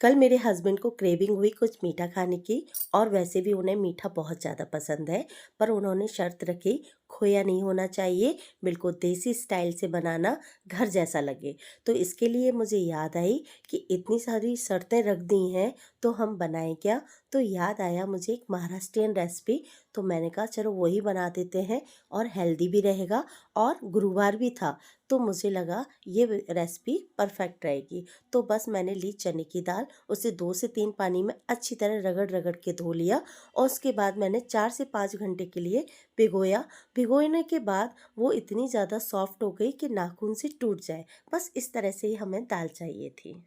कल मेरे हस्बैंड को क्रेविंग हुई कुछ मीठा खाने की और वैसे भी उन्हें मीठा बहुत ज़्यादा पसंद है। पर उन्होंने शर्त रखी, खोया नहीं होना चाहिए, बिल्कुल देसी स्टाइल से बनाना, घर जैसा लगे। तो इसके लिए मुझे याद आई कि इतनी सारी शर्तें रख दी हैं तो हम बनाएं क्या। तो याद आया मुझे एक महाराष्ट्रियन रेसिपी। तो मैंने कहा चलो वही बना देते हैं और हेल्दी भी रहेगा। और गुरुवार भी था तो मुझे लगा ये रेसिपी परफेक्ट रहेगी। तो बस मैंने ली चने की दाल, उसे 2 से 3 पानी में अच्छी तरह रगड़ रगड़ के धो लिया और उसके बाद मैंने 4 से 5 घंटे के लिए भिगोया। भिगोने के बाद वो इतनी ज़्यादा सॉफ्ट हो गई कि नाखून से टूट जाए। बस इस तरह से ही हमें दाल चाहिए थी।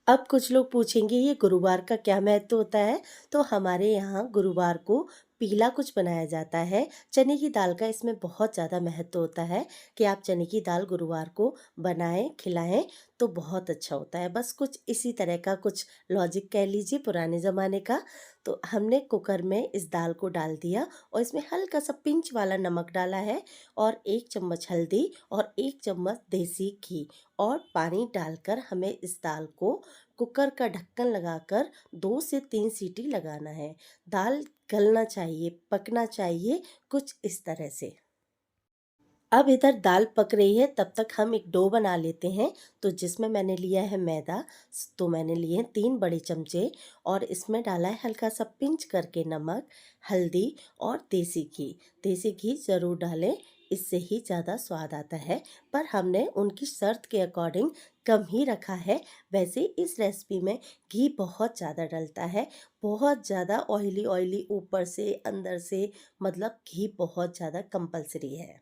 अब कुछ लोग पूछेंगे ये गुरुवार का क्या महत्व होता है। तो हमारे यहाँ गुरुवार को पीला कुछ बनाया जाता है। चने की दाल का इसमें बहुत ज़्यादा महत्व होता है कि आप चने की दाल गुरुवार को बनाएं, खिलाएं तो बहुत अच्छा होता है। बस कुछ इसी तरह का कुछ लॉजिक कह लीजिए पुराने ज़माने का। तो हमने कुकर में इस दाल को डाल दिया और इसमें हल्का सा पिंच वाला नमक डाला है और 1 चम्मच हल्दी और 1 चम्मच देसी घी और पानी डालकर हमें इस दाल को कुकर का ढक्कन लगाकर 2 से 3 सीटी लगाना है। दाल गलना चाहिए, पकना चाहिए कुछ इस तरह से। अब इधर दाल पक रही है तब तक हम एक डो बना लेते हैं। तो जिसमें मैंने लिया है मैदा, तो मैंने लिए हैं 3 बड़े चमचे और इसमें डाला है हल्का सा पिंच करके नमक, हल्दी और देसी घी। देसी घी ज़रूर डालें, इससे ही ज़्यादा स्वाद आता है। पर हमने उनकी शर्त के अकॉर्डिंग कम ही रखा है। वैसे इस रेसिपी में घी बहुत ज़्यादा डलता है, बहुत ज़्यादा ऑयली ऑयली ऊपर से अंदर से, मतलब घी बहुत ज़्यादा कंपलसरी है।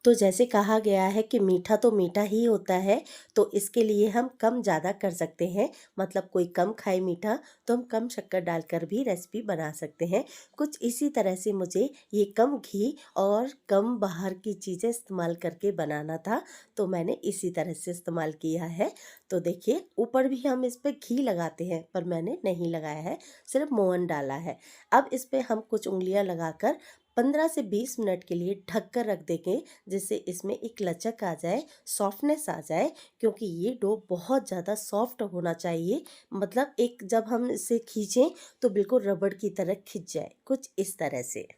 तो जैसे कहा गया है कि मीठा तो मीठा ही होता है, तो इसके लिए हम कम ज़्यादा कर सकते हैं। मतलब कोई कम खाए मीठा तो हम कम शक्कर डालकर भी रेसिपी बना सकते हैं। कुछ इसी तरह से मुझे ये कम घी और कम बाहर की चीज़ें इस्तेमाल करके बनाना था, तो मैंने इसी तरह से इस्तेमाल किया है। तो देखिए ऊपर भी हम इस पर घी लगाते हैं पर मैंने नहीं लगाया है, सिर्फ मोहन डाला है। अब इस पर हम कुछ उंगलियां लगाकर 15 से 20 मिनट के लिए ढक कर रख देंगे, जिससे इसमें एक लचक आ जाए, सॉफ्टनेस आ जाए। क्योंकि ये डो बहुत ज़्यादा सॉफ्ट होना चाहिए, मतलब एक जब हम इसे खींचें तो बिल्कुल रबड़ की तरह खिंच जाए, कुछ इस तरह से।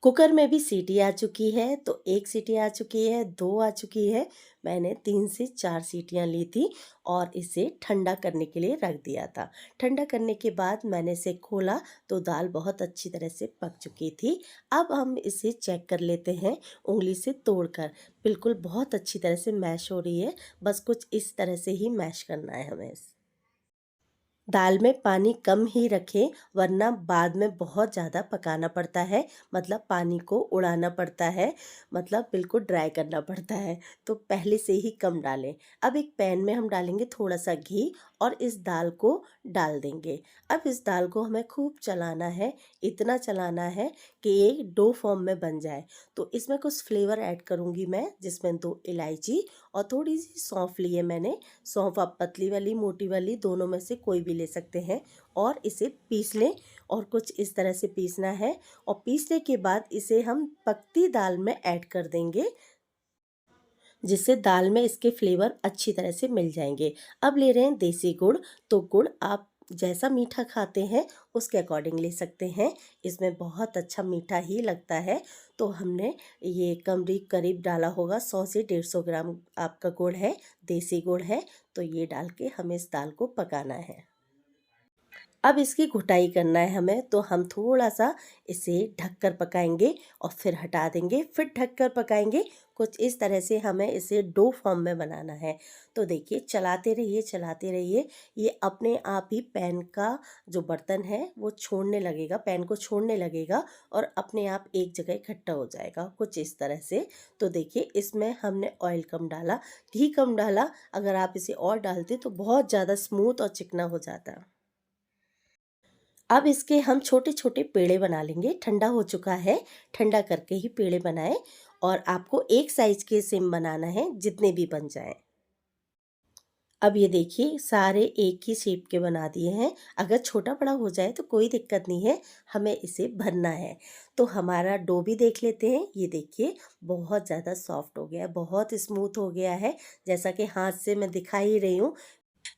कुकर में भी सीटी आ चुकी है, तो 1 सीटी आ चुकी है, 2 आ चुकी है। मैंने 3 से 4 सीटियाँ ली थी और इसे ठंडा करने के लिए रख दिया था। ठंडा करने के बाद मैंने इसे खोला तो दाल बहुत अच्छी तरह से पक चुकी थी। अब हम इसे चेक कर लेते हैं उँगली से तोड़कर। बिल्कुल बहुत अच्छी तरह से मैश हो रही है, बस कुछ इस तरह से ही मैश करना है हमें। दाल में पानी कम ही रखें वरना बाद में बहुत ज़्यादा पकाना पड़ता है, मतलब पानी को उड़ाना पड़ता है, मतलब बिल्कुल ड्राई करना पड़ता है। तो पहले से ही कम डालें। अब एक पैन में हम डालेंगे थोड़ा सा घी और इस दाल को डाल देंगे। अब इस दाल को हमें खूब चलाना है, इतना चलाना है कि ये डो फॉर्म में बन जाए। तो इसमें कुछ फ्लेवर ऐड करूँगी मैं, जिसमें 2 इलायची और थोड़ी सी सौंफ ली है मैंने। सौंफ आप पतली वाली मोटी वाली दोनों में से कोई भी ले सकते हैं और इसे पीस लें। और कुछ इस तरह से पीसना है और पीसने के बाद इसे हम पकती दाल में ऐड कर देंगे, जिससे दाल में इसके फ्लेवर अच्छी तरह से मिल जाएंगे। अब ले रहे हैं देसी गुड़। तो गुड़ आप जैसा मीठा खाते हैं उसके अकॉर्डिंग ले सकते हैं, इसमें बहुत अच्छा मीठा ही लगता है। तो हमने ये करीब करीब डाला होगा 100 से 150 ग्राम आपका गुड़ है, देसी गुड़ है। तो ये डाल के हमें इस दाल को पकाना है। अब इसकी घुटाई करना है हमें, तो हम थोड़ा सा इसे ढककर पकाएंगे और फिर हटा देंगे, फिर ढककर पकाएंगे। कुछ इस तरह से हमें इसे डो फॉर्म में बनाना है। तो देखिए चलाते रहिए चलाते रहिए, ये अपने आप ही पैन का जो बर्तन है वो छोड़ने लगेगा, पैन को छोड़ने लगेगा और अपने आप एक जगह इकट्ठा हो जाएगा, कुछ इस तरह से। तो देखिए इसमें हमने ऑयल कम डाला, घी कम डाला। अगर आप इसे और डालते तो बहुत ज़्यादा स्मूथ और चिकना हो जाता। अब इसके हम छोटे छोटे पेड़े बना लेंगे। ठंडा हो चुका है, ठंडा करके ही पेड़े बनाएं और आपको एक साइज के सेम बनाना है, जितने भी बन जाएं। अब ये देखिए सारे एक ही शेप के बना दिए हैं। अगर छोटा बड़ा हो जाए तो कोई दिक्कत नहीं है, हमें इसे भरना है। तो हमारा डो भी देख लेते हैं। ये देखिए बहुत ज़्यादा सॉफ्ट हो गया है, बहुत स्मूथ हो गया है, जैसा कि हाथ से मैं दिखा ही रही हूँ।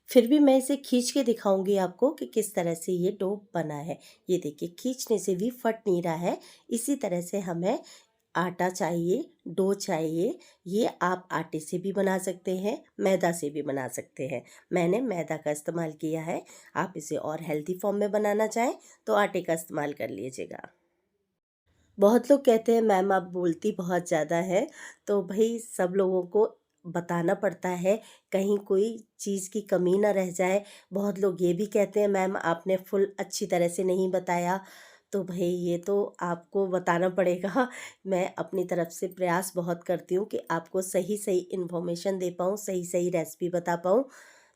फिर भी मैं इसे खींच के दिखाऊंगी आपको कि किस तरह से ये डो बना है। ये देखिए खींचने से भी फट नहीं रहा है। इसी तरह से हमें आटा चाहिए, डो चाहिए। ये आप आटे से भी बना सकते हैं, मैदा से भी बना सकते हैं। मैंने मैदा का इस्तेमाल किया है। आप इसे और हेल्दी फॉर्म में बनाना चाहें तो आटे का इस्तेमाल कर लीजिएगा। बहुत लोग कहते हैं मैम आप बोलती बहुत ज़्यादा है, तो भई सब लोगों को बताना पड़ता है, कहीं कोई चीज़ की कमी ना रह जाए। बहुत लोग ये भी कहते हैं मैम आपने फुल अच्छी तरह से नहीं बताया, तो भई ये तो आपको बताना पड़ेगा। मैं अपनी तरफ से प्रयास बहुत करती हूँ कि आपको सही-सही इन्फॉर्मेशन दे पाऊँ, सही-सही रेसिपी बता पाऊँ।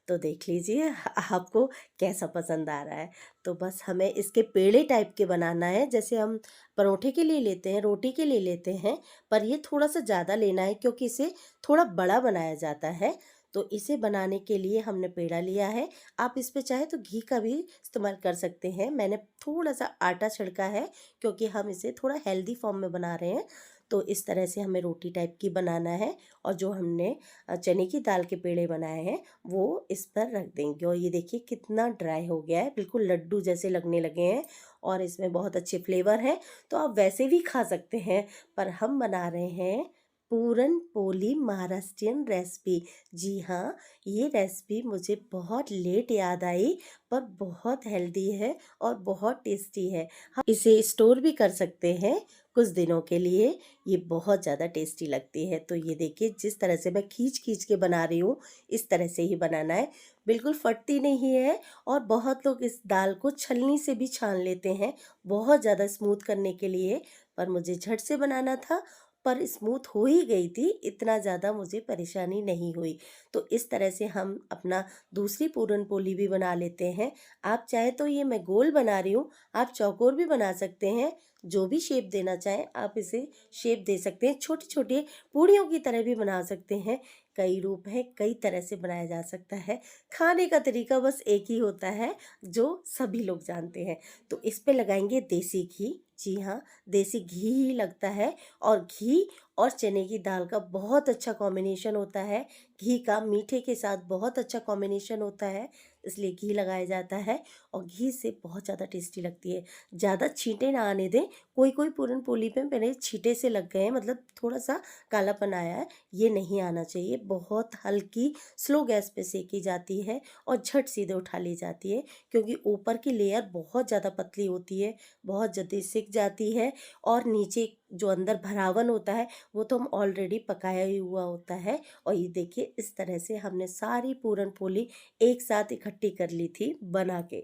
तो देख लीजिए आपको कैसा पसंद आ रहा है। तो बस हमें इसके पेड़े टाइप के बनाना है, जैसे हम परोठे के लिए लेते हैं, रोटी के लिए लेते हैं, पर ये थोड़ा-सा ज़्यादा लेना है क्योंकि इसे थोड़ा बड़ा बनाया जाता है। तो इसे बनाने के लिए हमने पेड़ा लिया है। आप इस पे चाहे तो घी का भी इस्तेमाल कर सकते हैं। मैंने थोड़ा-सा आटा छिड़का है क्योंकि हम इसे थोड़ा हेल्दी फॉर्म में बना रहे हैं। तो इस तरह से हमें रोटी टाइप की बनाना है और जो हमने चने की दाल के पेड़े बनाए हैं वो इस पर रख देंगे। और ये देखिए कितना ड्राई हो गया है, बिल्कुल लड्डू जैसे लगने लगे हैं और इसमें बहुत अच्छे फ्लेवर है। तो आप वैसे भी खा सकते हैं, पर हम बना रहे हैं पूरन पोली महाराष्ट्रियन रेसिपी। जी हाँ, ये रेसिपी मुझे बहुत लेट याद आई, पर बहुत हेल्दी है और बहुत टेस्टी है। हम इसे स्टोर भी कर सकते हैं कुछ दिनों के लिए। ये बहुत ज़्यादा टेस्टी लगती है। तो ये देखिए जिस तरह से मैं खींच-खींच के बना रही हूँ, इस तरह से ही बनाना है। बिल्कुल फटती नहीं है। और बहुत लोग इस दाल को छलनी से भी छान लेते हैं, बहुत ज़्यादा स्मूथ करने के लिए, पर मुझे झट से बनाना था, पर स्मूथ हो ही गई थी, इतना ज़्यादा मुझे परेशानी नहीं हुई। तो इस तरह से हम अपना दूसरी पूरन पोली भी बना लेते हैं। आप चाहे तो ये मैं गोल बना रही हूँ, आप चौकोर भी बना सकते हैं। जो भी शेप देना चाहें आप इसे शेप दे सकते हैं। छोटी-छोटी पूड़ियों की तरह भी बना सकते हैं। कई रूप हैं, कई तरह से बनाया जा सकता है। खाने का तरीका बस एक ही होता है, जो सभी लोग जानते हैं। तो इस पे लगाएँगे देसी घी। जी हाँ, देसी घी ही लगता है और घी और चने की दाल का बहुत अच्छा कॉम्बिनेशन होता है। घी का मीठे के साथ बहुत अच्छा कॉम्बिनेशन होता है, इसलिए घी लगाया जाता है और घी से बहुत ज़्यादा टेस्टी लगती है। ज़्यादा छींटे ना आने दें। कोई-कोई पूरन पोली पे मेरे छींटे से लग गए हैं, मतलब थोड़ा-सा कालापन आया है, ये नहीं आना चाहिए। बहुत हल्की स्लो गैस पे सेकी जाती है और झट सीधे उठा ली जाती है, क्योंकि ऊपर की लेयर बहुत ज़्यादा पतली होती है, बहुत जल्दी सिक जाती है और नीचे जो अंदर भरावन होता है वो तो हम ऑलरेडी पकाया ही हुआ होता है। और ये देखिए इस तरह से हमने सारी पूरन पोली एक साथ इकट्ठी कर ली थी बना के।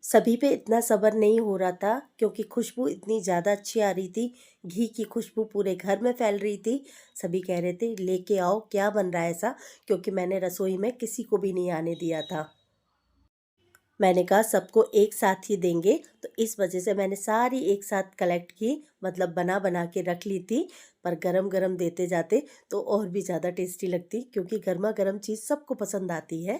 सभी पे इतना सब्र नहीं हो रहा था क्योंकि खुशबू इतनी ज़्यादा अच्छी आ रही थी। घी की खुशबू पूरे घर में फैल रही थी। सभी कह रहे थे लेके आओ क्या बन रहा है ऐसा, क्योंकि मैंने रसोई में किसी को भी नहीं आने दिया था। मैंने कहा सबको एक साथ ही देंगे, तो इस वजह से मैंने सारी एक साथ कलेक्ट की, मतलब बना बना के रख ली थी। पर गरम गरम देते जाते तो और भी ज़्यादा टेस्टी लगती, क्योंकि गर्मा गर्म चीज़ सबको पसंद आती है।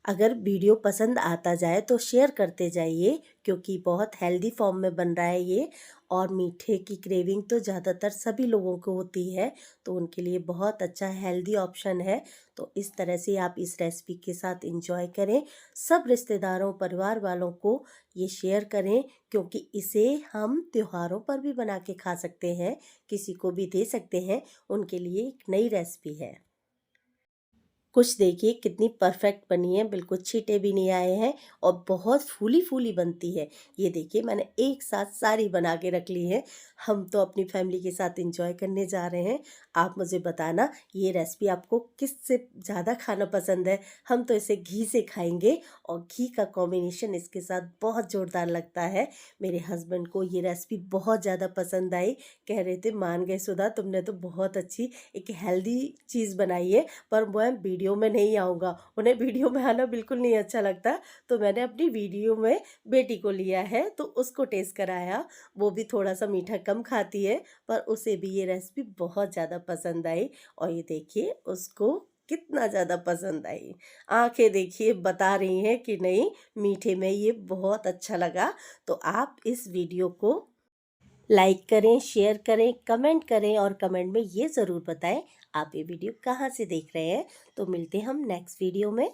अगर वीडियो पसंद आता जाए तो शेयर करते जाइए, क्योंकि बहुत हेल्दी फॉर्म में बन रहा है ये। और मीठे की क्रेविंग तो ज़्यादातर सभी लोगों को होती है, तो उनके लिए बहुत अच्छा हेल्दी ऑप्शन है। तो इस तरह से आप इस रेसिपी के साथ इंजॉय करें। सब रिश्तेदारों परिवार वालों को ये शेयर करें, क्योंकि इसे हम त्योहारों पर भी बना के खा सकते हैं, किसी को भी दे सकते हैं। उनके लिए एक नई रेसिपी है। कुछ देखिए कितनी परफेक्ट बनी है, बिल्कुल छींटे भी नहीं आए हैं और बहुत फूली-फूली बनती है। ये देखिए मैंने एक साथ सारी बना के रख ली है। हम तो अपनी फैमिली के साथ एंजॉय करने जा रहे हैं। आप मुझे बताना ये रेसिपी आपको किससे ज़्यादा खाना पसंद है? हम तो इसे घी से खाएँगे और घी का कॉम्बिनेशन इसके साथ बहुत ज़ोरदार लगता है। मेरे हस्बैंड को ये रेसिपी बहुत ज़्यादा पसंद आई। कह रहे थे मान गए सुधा तुमने तो बहुत अच्छी एक हेल्दी चीज़ बनाई है, पर मैं वीडियो में नहीं आऊँगा। उन्हें वीडियो में आना बिल्कुल नहीं अच्छा लगता, तो मैंने अपनी वीडियो में बेटी को लिया है, तो उसको टेस्ट कराया। वो भी थोड़ा-सा मीठा कम खाती है, पर उसे भी ये रेसिपी बहुत ज़्यादा पसंद आई और ये देखिए उसको कितना ज़्यादा पसंद आई। आँखें देखिए बता रही हैं कि नहीं, मीठे में ये बहुत अच्छा लगा। तो आप इस वीडियो को लाइक करें, शेयर करें, कमेंट करें और कमेंट में ये ज़रूर बताएं आप ये वीडियो कहाँ से देख रहे हैं। तो मिलते हैं हम नेक्स्ट वीडियो में।